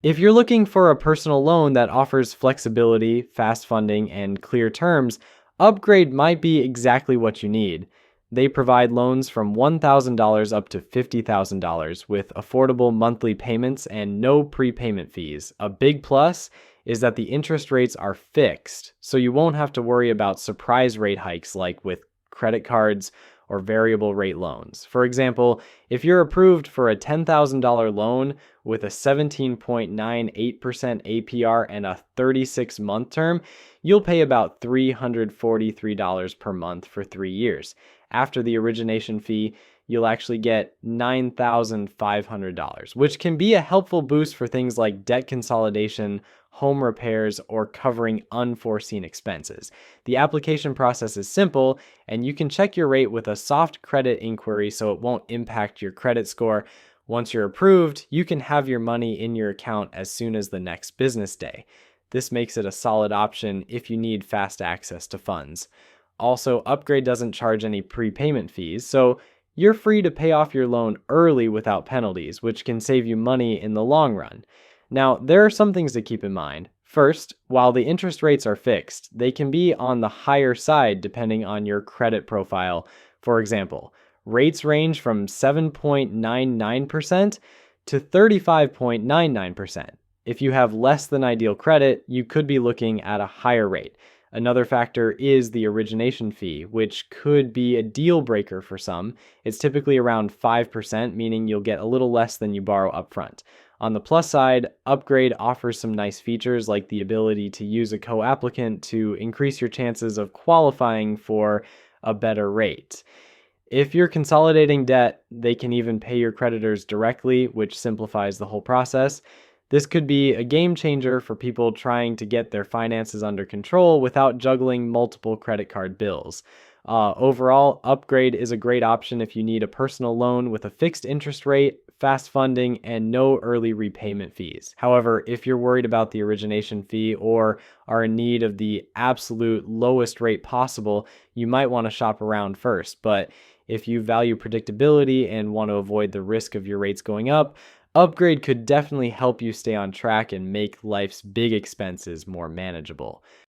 If you're looking for a personal loan that offers flexibility, fast funding, and clear terms, Upgrade might be exactly what you need. They provide loans from $1,000 up to $50,000 with affordable monthly payments and no prepayment fees. A big plus is that the interest rates are fixed, so you won't have to worry about surprise rate hikes like with credit cards or variable rate loans. For example, if you're approved for a $10,000 loan with a 17.98% APR and a 36-month term, you'll pay about $343 per month for 3 years. After the origination fee, you'll actually get $9,500, which can be a helpful boost for things like debt consolidation, home repairs, or covering unforeseen expenses. The application process is simple, and you can check your rate with a soft credit inquiry so it won't impact your credit score. Once you're approved, you can have your money in your account as soon as the next business day. This makes it a solid option if you need fast access to funds. Also, Upgrade doesn't charge any prepayment fees, so you're free to pay off your loan early without penalties, which can save you money in the long run. Now, there are some things to keep in mind. First, while the interest rates are fixed, they can be on the higher side depending on your credit profile. For example, rates range from 7.99% to 35.99%. If you have less than ideal credit, you could be looking at a higher rate. Another factor is the origination fee, which could be a deal breaker for some. It's typically around 5%, meaning you'll get a little less than you borrow upfront. On the plus side, Upgrade offers some nice features like the ability to use a co-applicant to increase your chances of qualifying for a better rate. If you're consolidating debt, they can even pay your creditors directly, which simplifies the whole process. This could be a game changer for people trying to get their finances under control without juggling multiple credit card bills. Overall, Upgrade is a great option if you need a personal loan with a fixed interest rate, fast funding, and no early repayment fees. However, if you're worried about the origination fee or are in need of the absolute lowest rate possible, you might want to shop around first. But if you value predictability and want to avoid the risk of your rates going up, Upgrade could definitely help you stay on track and make life's big expenses more manageable.